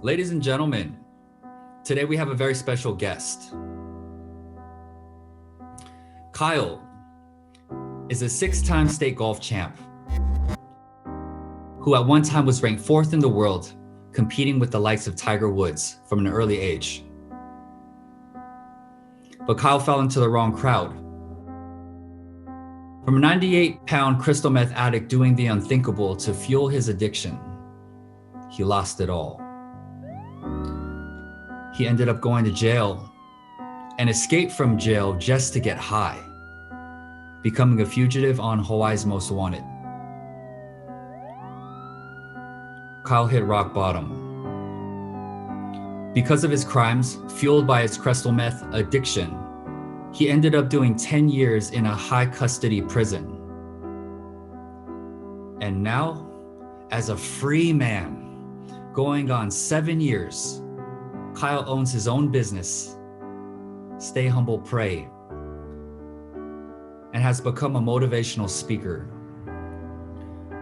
Ladies and gentlemen, today we have a very special guest. Kyle is a 6-time state golf champ who at one time was ranked 4th in the world, competing with the likes of Tiger Woods from an early age. But Kyle fell into the wrong crowd. From a 98-pound crystal meth addict doing the unthinkable to fuel his addiction, he lost it all. He ended up going to jail and escaped from jail just to get high, becoming a fugitive on Hawaii's Most Wanted. Kyle hit rock bottom. Because of his crimes, fueled by his crystal meth addiction, he ended up doing 10 years in a high custody prison. And now, as a free man, going on 7 years, Kyle owns his own business, Stay Humble Pray, and has become a motivational speaker.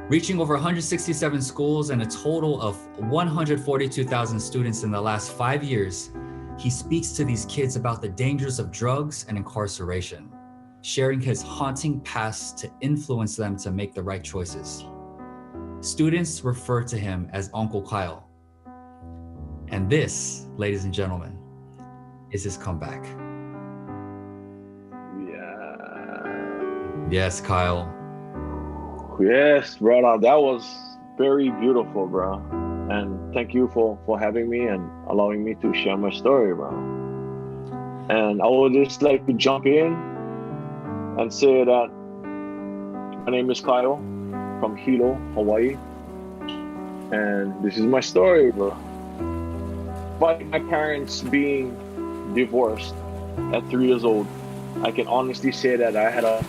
Reaching over 167 schools and a total of 142,000 students in the last 5 years, he speaks to these kids about the dangers of drugs and incarceration, sharing his haunting past to influence them to make the right choices. Students refer to him as Uncle Kyle. And this, ladies and gentlemen, is his comeback. Yeah. Yes, Kyle. Yes, brother. That was very beautiful, bro. And thank you for having me and allowing me to share my story, bro. And I would just like to jump in and say that my name is Kyle from Hilo, Hawaii. And this is my story, bro. By my parents being divorced at 3 years old, I can honestly say that I had a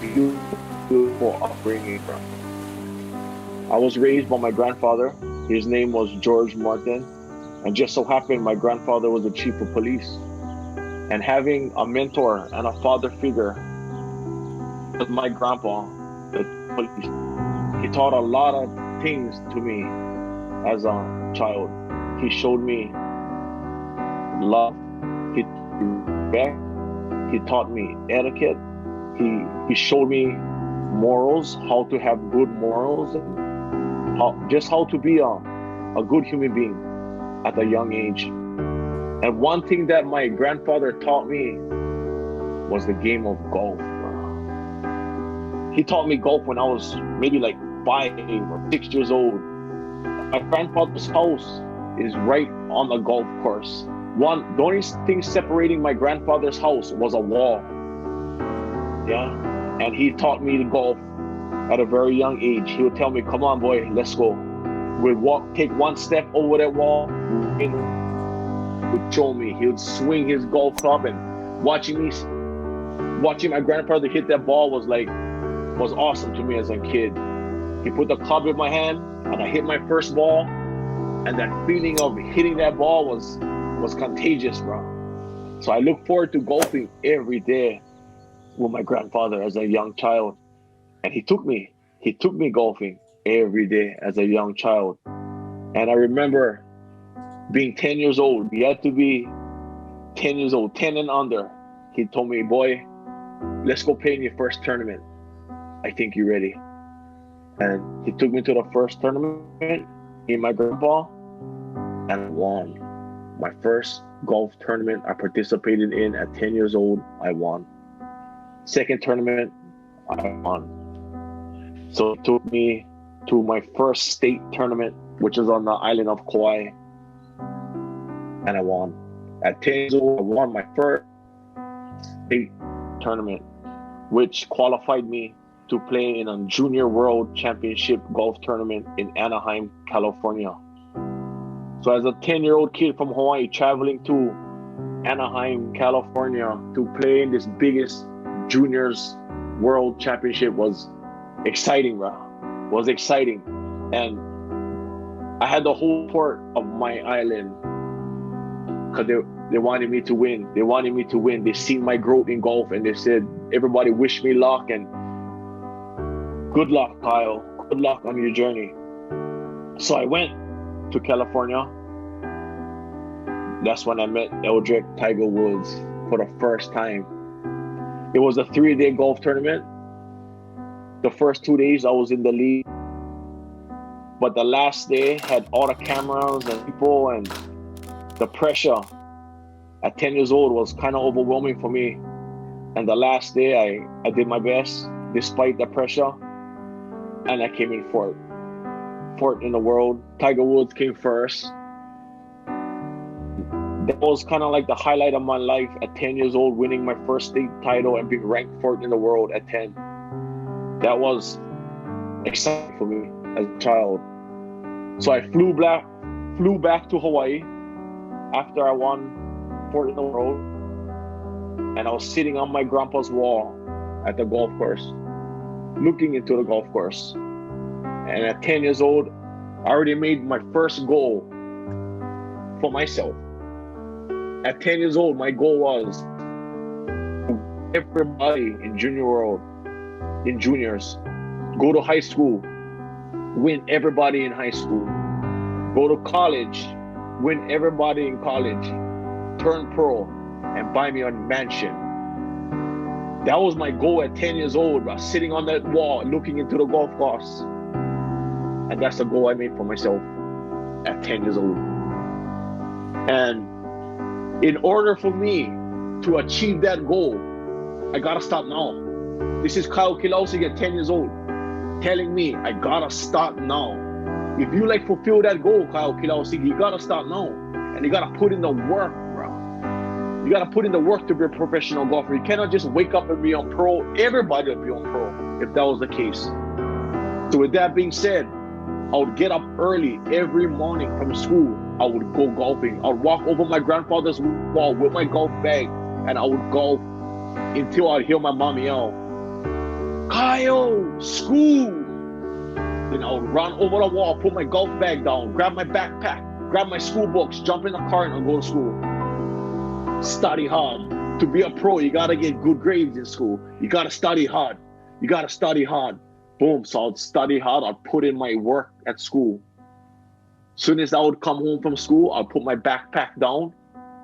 beautiful upbringing, bro. I was raised by my grandfather. His name was George Martin, and just so happened my grandfather was the chief of police. And having a mentor and a father figure with my grandpa, the police, he taught a lot of things to me as a child. He showed me love, he respect, he taught me etiquette, he showed me morals, how to have good morals, and how to be a good human being at a young age. And one thing that my grandfather taught me was the game of golf. He taught me golf when I was maybe like 5 or 6 years old. My grandfather's house is right on the golf course. The only thing separating my grandfather's house was a wall. Yeah, and he taught me to golf at a very young age. He would tell me, "Come on, boy, let's go." We'd take one step over that wall. He would show me. He would swing his golf club, and watching my grandfather hit that ball was awesome to me as a kid. He put the club in my hand, and I hit my first ball, and that feeling of hitting that ball was contagious, bro. So I look forward to golfing every day with my grandfather as a young child. And he took me golfing every day as a young child. And I remember being 10 years old. He had to be 10 years old, 10 and under. He told me, "Boy, let's go play in your first tournament. I think you're ready." And he took me to the first tournament in my grandpa, and I won. My first golf tournament I participated in at 10 years old, I won. Second tournament, I won. So it took me to my first state tournament, which is on the island of Kauai, and I won. At 10 years old, I won my first state tournament, which qualified me to play in a junior world championship golf tournament in Anaheim, California. So as a 10-year-old kid from Hawaii traveling to Anaheim, California to play in this biggest juniors world championship was exciting, bro. Was exciting. And I had the whole support of my island because they wanted me to win. They wanted me to win. They seen my growth in golf, and they said, everybody wish me luck and good luck, Kyle. Good luck on your journey. So I went to California That's when I met Eldrick Tiger Woods for the first time. It was a 3-day golf tournament. The first 2 days I was in the league, but the last day had all the cameras and people, and the pressure at 10 years old was kind of overwhelming for me. And the last day I did my best despite the pressure, and I came in fourth in the world. Tiger Woods came first. That was kind of like the highlight of my life at 10 years old, winning my first state title and being ranked fourth in the world at 10. That was exciting for me as a child. So I flew back to Hawaii after I won fourth in the world, and I was sitting on my grandpa's wall at the golf course, looking into the golf course. And at 10 years old, I already made my first goal for myself. At 10 years old, my goal was everybody in junior world, in juniors, go to high school, win everybody in high school, go to college, win everybody in college, turn pro, and buy me a mansion. That was my goal at 10 years old, bro, sitting on that wall, looking into the golf course. And that's the goal I made for myself at 10 years old. And in order for me to achieve that goal, I gotta start now. This is Kyle Quilausing at 10 years old telling me I gotta start now. If you like fulfill that goal, Kyle Quilausing, you gotta start now. And you gotta put in the work, bro. You gotta put in the work to be a professional golfer. You cannot just wake up and be on pro. Everybody would be on pro if that was the case. So with that being said, I would get up early every morning from school. I would go golfing. I would walk over my grandfather's wall with my golf bag, and I would golf until I'd hear my mom yell, "Kyle, school!" Then I would run over the wall, put my golf bag down, grab my backpack, grab my school books, jump in the car, and I'll go to school. Study hard. To be a pro, you gotta get good grades in school. You gotta study hard. You gotta study hard. Boom. So I'd study hard. I'd put in my work at school. Soon as I would come home from school, I'd put my backpack down,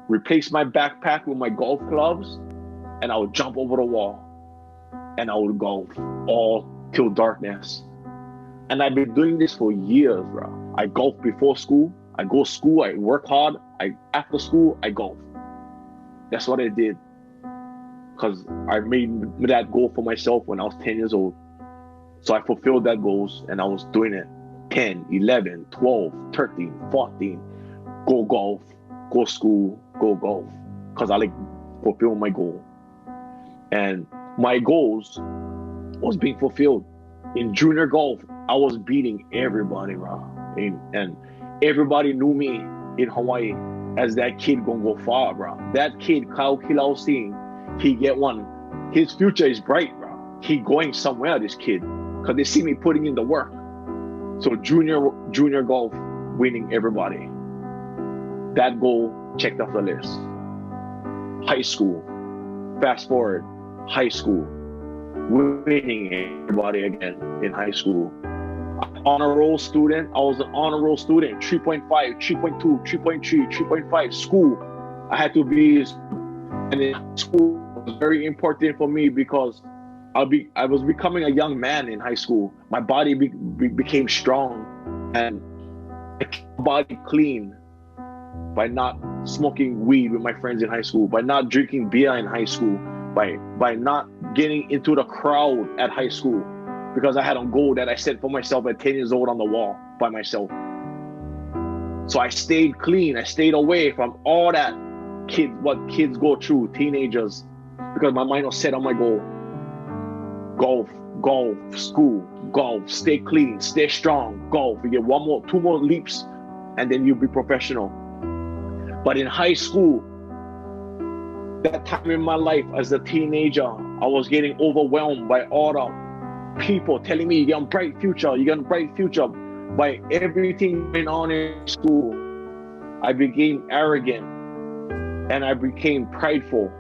replace my backpack with my golf gloves, and I would jump over the wall. And I would golf all till darkness. And I've been doing this for years, bro. I golf before school. I go to school. I work hard. After school, I golf. That's what I did. Because I made that goal for myself when I was 10 years old. So I fulfilled that goals, and I was doing it. 10, 11, 12, 13, 14. Go golf, go school, go golf. Because I like fulfill my goal. And my goals was being fulfilled. In junior golf, I was beating everybody, bro. And everybody knew me in Hawaii as that kid gonna go far, bro. That kid, Kyle Quilausing, he get one. His future is bright, bro. He going somewhere, this kid. Because they see me putting in the work. So junior golf, winning everybody. That goal checked off the list. High school, fast forward, high school, winning everybody again in high school. Honor roll student, I was an honor roll student, 3.5, 3.2, 3.3, 3.5, school. I had to be, and in school was very important for me because I was becoming a young man in high school. My body became strong, and I kept my body clean by not smoking weed with my friends in high school, by not drinking beer in high school, by not getting into the crowd at high school, because I had a goal that I set for myself at 10 years old on the wall by myself. So I stayed clean. I stayed away from all that what kids go through, teenagers, because my mind was set on my goal. Golf, school, golf, stay clean, stay strong, golf. You get two more leaps, and then you'll be professional. But in high school, that time in my life as a teenager, I was getting overwhelmed by all the people telling me you got a bright future, By everything going on in school, I became arrogant and I became prideful.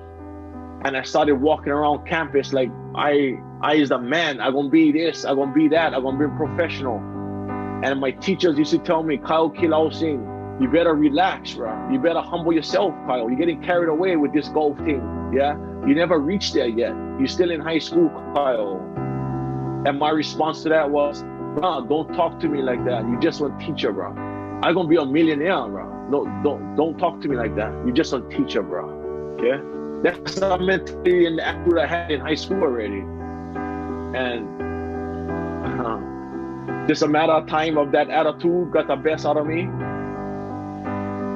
And I started walking around campus like I is the man. I'm gonna be this, I'm gonna be that, I'm gonna be a professional. And my teachers used to tell me, Kyle Quilausing, You better relax, bro. You better humble yourself, Kyle. You're getting carried away with this golf thing, yeah? You never reached there yet. You're still in high school, Kyle. And my response to that was, bro, don't talk to me like that. You just a teacher, bro. I'm gonna be a millionaire, bro. No, don't talk to me like that. You're just a teacher, bro. Okay? That's the mentality and the attitude I had in high school already. And just a matter of time of that attitude got the best out of me.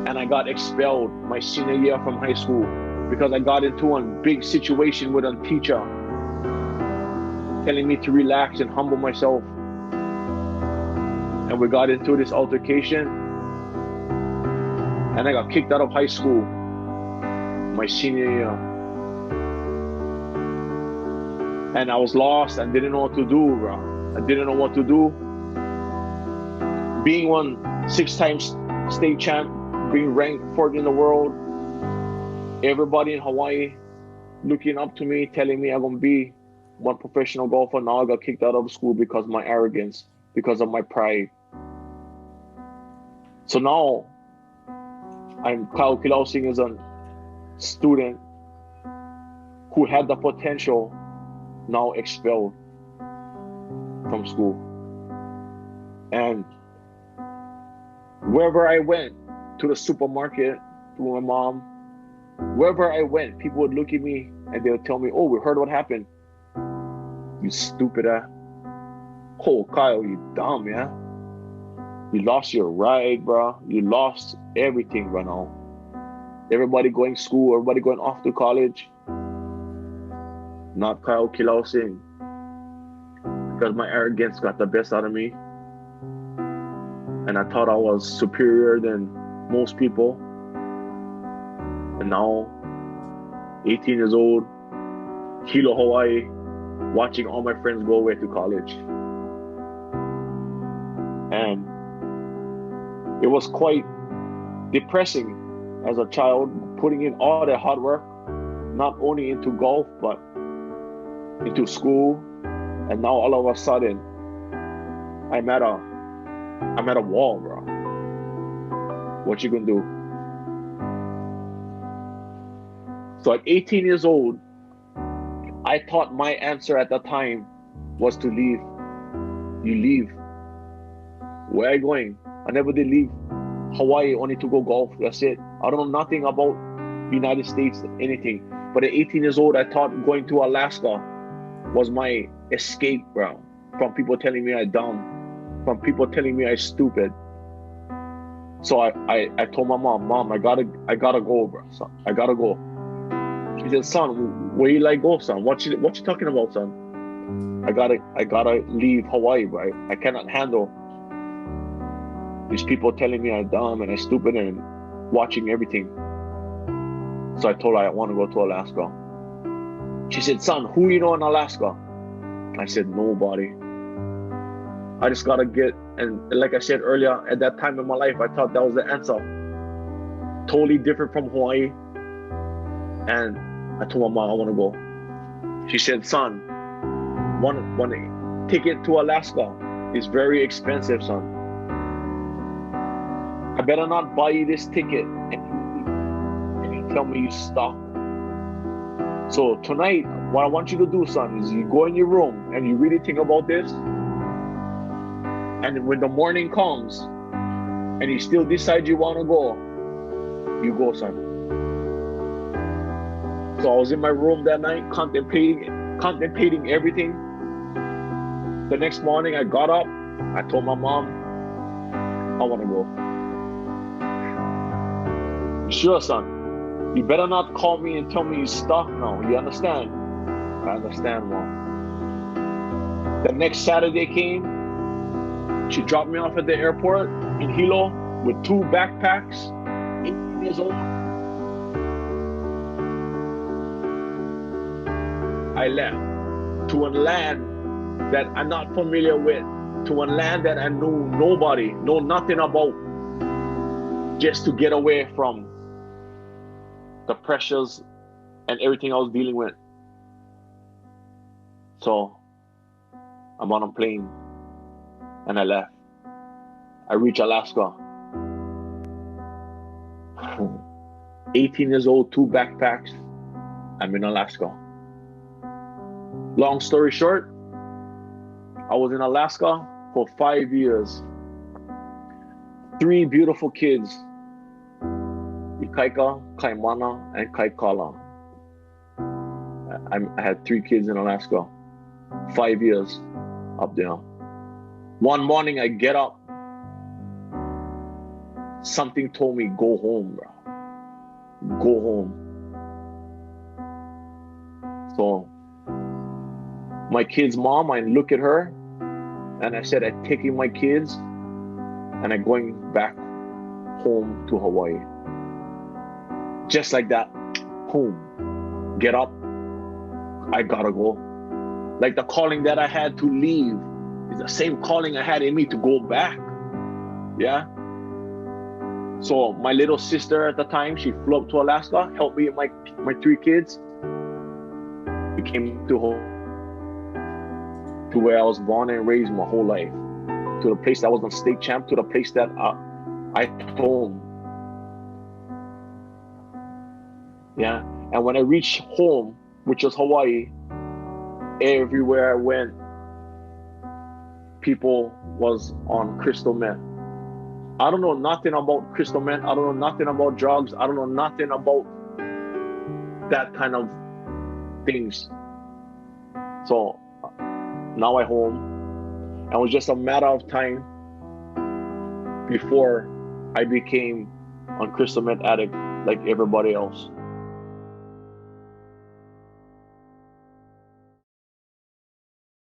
And I got expelled my senior year from high school because I got into a big situation with a teacher telling me to relax and humble myself. And we got into this altercation. And I got kicked out of high school my senior year. And I was lost and didn't know what to do, bro. I didn't know what to do. Being one 6-time state champ, being ranked 4th in the world, everybody in Hawaii looking up to me, telling me I'm gonna be one professional golfer. Now I got kicked out of school because of my arrogance, because of my pride. So now I'm Kyle Quilausing as a student who had the potential, now expelled from school. And wherever I went, to the supermarket, to my mom, wherever I went, people would look at me and they would tell me, oh, we heard what happened. You stupid ass. Oh, Kyle, you dumb, yeah? You lost your ride, bro. You lost everything right now. Everybody going to school, everybody going off to college. Not Kyle Quilausing. Because my arrogance got the best out of me. And I thought I was superior than most people. And now, 18 years old, Hilo, Hawaii, watching all my friends go away to college. And it was quite depressing as a child, putting in all that hard work, not only into golf, but into school. And now all of a sudden, I'm at a wall, bro. What you gonna do? So at 18 years old, I thought my answer at the time was to leave. You leave. Where are you going? I never did leave Hawaii only to go golf. That's it. I don't know nothing about the United States, anything. But at 18 years old, I thought going to Alaska was my escape, bro. From people telling me I'm dumb. From people telling me I'm stupid. So I told my mom, I gotta go, bro. Son, I gotta go. She said, son, where you like go, son? What you talking about, son? I gotta leave Hawaii, bro. I cannot handle these people telling me I'm dumb and I'm stupid and watching everything. So I told her I want to go to Alaska. She said, son, who you know in Alaska? I said, nobody. I just gotta get, and like I said earlier, at that time in my life, I thought that was the answer. Totally different from Hawaii. And I told my mom I want to go. She said, son, one ticket to Alaska is very expensive, son. I better not buy you this ticket and you tell me you stop. So tonight, what I want you to do, son, is you go in your room and you really think about this. And when the morning comes and you still decide you want to go, you go, son. So I was in my room that night contemplating everything. The next morning I got up, I told my mom, I want to go. Sure, son. You better not call me and tell me you stuck now. You understand? I understand, mom. The next Saturday came. She dropped me off at the airport in Hilo with 2 backpacks, 18 years old. I left to a land that I'm not familiar with, to a land that I know nobody, know nothing about, just to get away from the pressures and everything I was dealing with. So I'm on a plane and I left. I reached Alaska. 18 years old, 2 backpacks. I'm in Alaska. Long story short, I was in Alaska for 5 years. 3 beautiful kids, Ikaika, Kaimana, and Kaikala. I had 3 kids in Alaska, 5 years up there. One morning I get up, something told me, go home, bro. Go home. So my kid's mom, I look at her and I said, I'm taking my kids and I'm going back home to Hawaii. Just like that, boom, get up, I gotta go. Like the calling that I had to leave is the same calling I had in me to go back. Yeah. So my little sister at the time, she flew up to Alaska, helped me with my 3 kids. We came to where I was born and raised my whole life, to the place that was a state champ, to the place that I home. Yeah, and when I reached home, which was Hawaii, everywhere I went, people was on crystal meth. I don't know nothing about crystal meth. I don't know nothing about drugs. I don't know nothing about that kind of things. So now I'm home, and it was just a matter of time before I became a crystal meth addict like everybody else.